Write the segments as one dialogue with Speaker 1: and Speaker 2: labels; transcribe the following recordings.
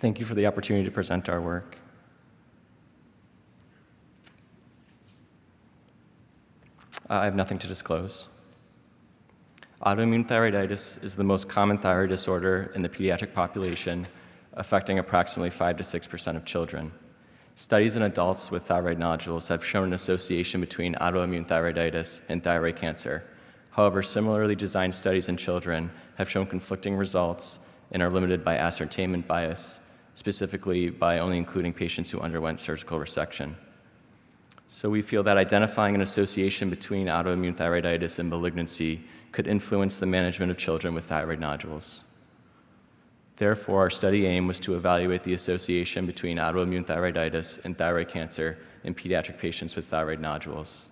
Speaker 1: Thank you for the opportunity to present our work. I have nothing to disclose. Autoimmune thyroiditis is the most common thyroid disorder in the pediatric population, affecting approximately 5 to 6% of children. Studies in adults with thyroid nodules have shown an association between autoimmune thyroiditis and thyroid cancer. However, similarly designed studies in children have shown conflicting results and are limited by ascertainment bias, specifically by only including patients who underwent surgical resection. So we feel that identifying an association between autoimmune thyroiditis and malignancy could influence the management of children with thyroid nodules. Therefore, our study aim was to evaluate the association between autoimmune thyroiditis and thyroid cancer in pediatric patients with thyroid nodules.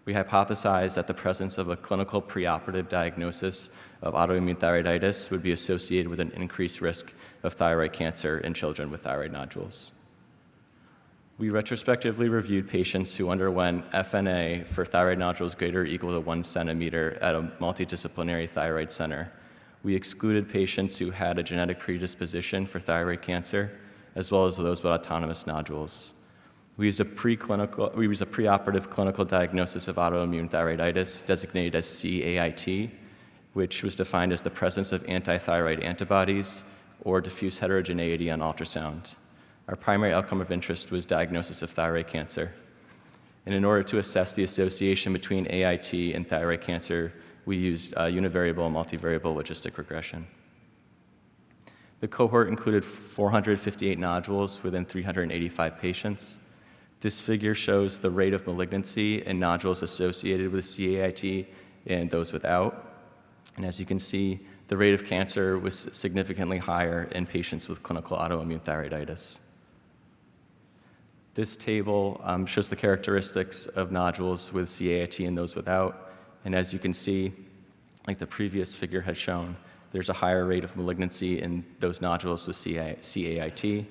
Speaker 1: We hypothesized that the presence of a clinical preoperative diagnosis of autoimmune thyroiditis would be associated with an increased risk of thyroid cancer in children with thyroid nodules. We retrospectively reviewed patients who underwent FNA for thyroid nodules greater or equal to 1 centimeter at a multidisciplinary thyroid center. We excluded patients who had a genetic predisposition for thyroid cancer, as well as those with autonomous nodules. We used a preoperative clinical diagnosis of autoimmune thyroiditis, designated as CAIT, which was defined as the presence of anti-thyroid antibodies or diffuse heterogeneity on ultrasound. Our primary outcome of interest was diagnosis of thyroid cancer. And in order to assess the association between AIT and thyroid cancer, we used univariable and multivariable logistic regression. The cohort included 458 nodules within 385 patients. This figure shows the rate of malignancy in nodules associated with CAIT and those without. And as you can see, the rate of cancer was significantly higher in patients with clinical autoimmune thyroiditis. This table shows the characteristics of nodules with CAIT and those without. And as you can see, like the previous figure had shown, there's a higher rate of malignancy in those nodules with CAIT.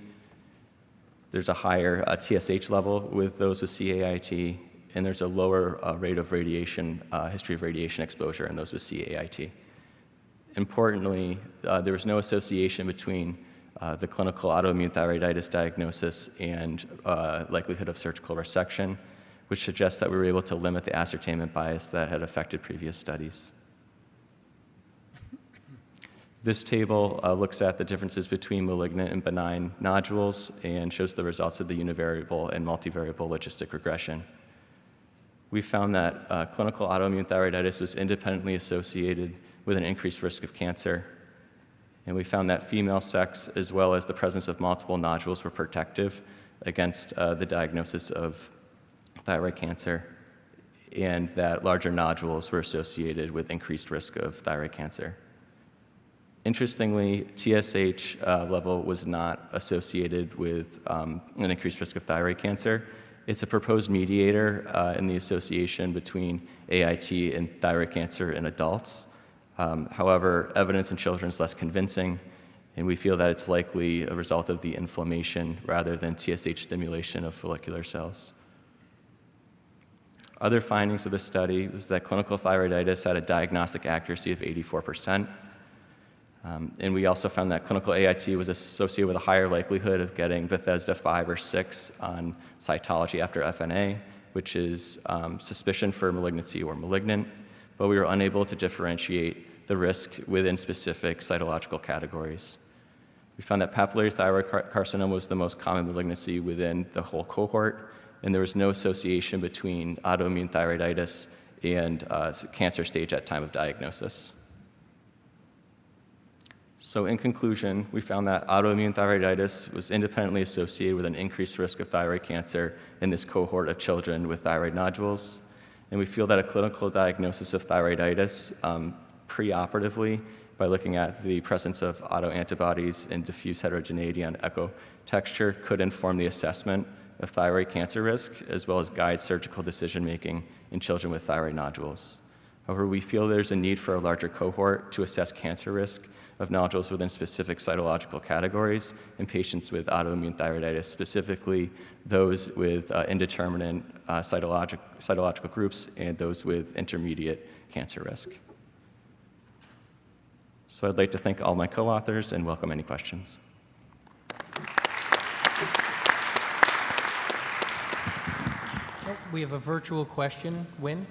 Speaker 1: There's a higher TSH level with those with CAIT, and there's a lower rate of radiation, history of radiation exposure in those with CAIT. Importantly, there was no association between the clinical autoimmune thyroiditis diagnosis and likelihood of surgical resection, which suggests that we were able to limit the ascertainment bias that had affected previous studies. This table looks at the differences between malignant and benign nodules and shows the results of the univariable and multivariable logistic regression. We found that clinical autoimmune thyroiditis was independently associated with an increased risk of cancer. And we found that female sex, as well as the presence of multiple nodules, were protective against the diagnosis of thyroid cancer, and that larger nodules were associated with increased risk of thyroid cancer. Interestingly, TSH level was not associated with an increased risk of thyroid cancer. It's a proposed mediator in the association between AIT and thyroid cancer in adults. However, evidence in children is less convincing, and we feel that it's likely a result of the inflammation rather than TSH stimulation of follicular cells. Other findings of the study was that clinical thyroiditis had a diagnostic accuracy of 84%. And we also found that clinical AIT was associated with a higher likelihood of getting Bethesda 5 or 6 on cytology after FNA, which is suspicion for malignancy or malignant, but we were unable to differentiate the risk within specific cytological categories. We found that papillary thyroid carcinoma was the most common malignancy within the whole cohort, and there was no association between autoimmune thyroiditis and cancer stage at time of diagnosis. So in conclusion, we found that autoimmune thyroiditis was independently associated with an increased risk of thyroid cancer in this cohort of children with thyroid nodules. And we feel that a clinical diagnosis of thyroiditis preoperatively by looking at the presence of autoantibodies and diffuse heterogeneity on echo texture could inform the assessment of thyroid cancer risk, as well as guide surgical decision-making in children with thyroid nodules. However, we feel there's a need for a larger cohort to assess cancer risk of nodules within specific cytological categories in patients with autoimmune thyroiditis, specifically those with indeterminate cytological groups and those with intermediate cancer risk. So I'd like to thank all my co-authors and welcome any questions.
Speaker 2: We have a virtual question. Wynn?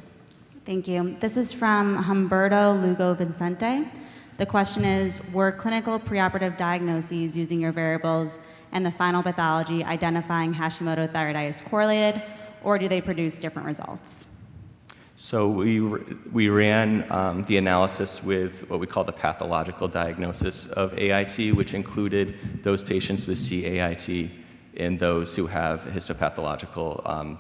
Speaker 3: Thank you. This is from Humberto Lugo Vincente. The question is, were clinical preoperative diagnoses using your variables and the final pathology identifying Hashimoto thyroiditis correlated, or do they produce different results?
Speaker 1: So we ran the analysis with what we call the pathological diagnosis of AIT, which included those patients with CAIT and those who have histopathological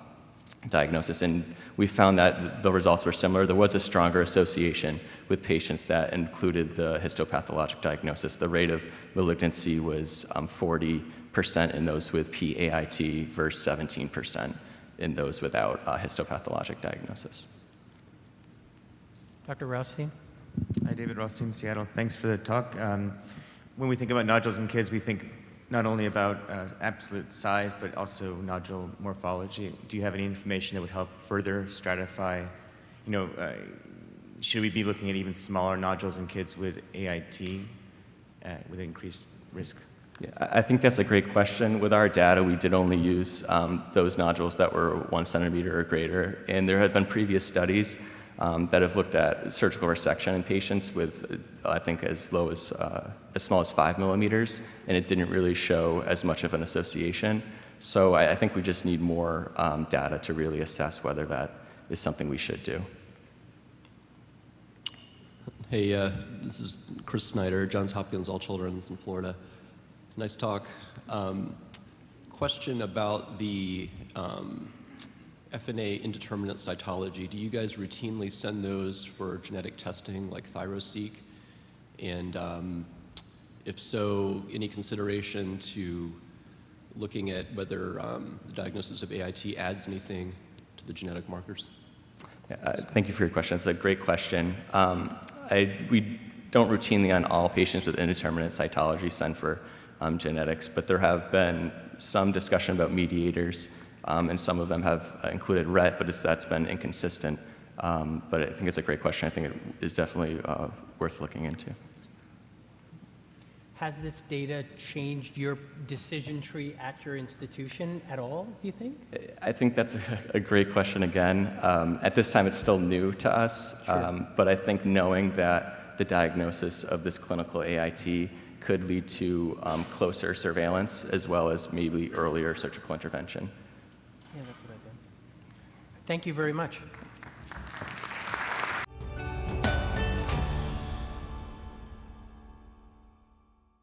Speaker 1: diagnosis. And we found that the results were similar. There was a stronger association with patients that included the histopathologic diagnosis. The rate of malignancy was 40% in those with PAIT versus 17% in those without histopathologic diagnosis.
Speaker 2: Dr. Rothstein?
Speaker 4: Hi, David Rothstein, Seattle. Thanks for the talk. When we think about nodules in kids, we think not only about absolute size, but also nodule morphology. Do you have any information that would help further stratify, should we be looking at even smaller nodules in kids with AIT with increased risk?
Speaker 1: Yeah, I think that's a great question. With our data, we did only use those nodules that were 1 centimeter or greater, and there have been previous studies that have looked at surgical resection in patients with, I think, as small as 5 millimeters, and it didn't really show as much of an association. So I think we just need more data to really assess whether that is something we should do.
Speaker 5: Hey, this is Chris Snyder, Johns Hopkins All Children's in Florida. Nice talk. Question about the FNA indeterminate cytology. Do you guys routinely send those for genetic testing like ThyroSeq? And if so, any consideration to looking at whether the diagnosis of AIT adds anything to the genetic markers?
Speaker 1: Thank you for your question. It's a great question. We don't routinely on all patients with indeterminate cytology send for genetics, but there have been some discussion about mediators, and some of them have included RET, but that's been inconsistent. But I think it's a great question. I think it is definitely worth looking into.
Speaker 2: Has this data changed your decision tree at your institution at all, do you think?
Speaker 1: I think that's a great question again. At this time, it's still new to us,
Speaker 2: Sure.
Speaker 1: But I think knowing that the diagnosis of this clinical AIT could lead to closer surveillance as well as maybe earlier surgical intervention.
Speaker 2: Yeah, that's what I did. Thank you very much.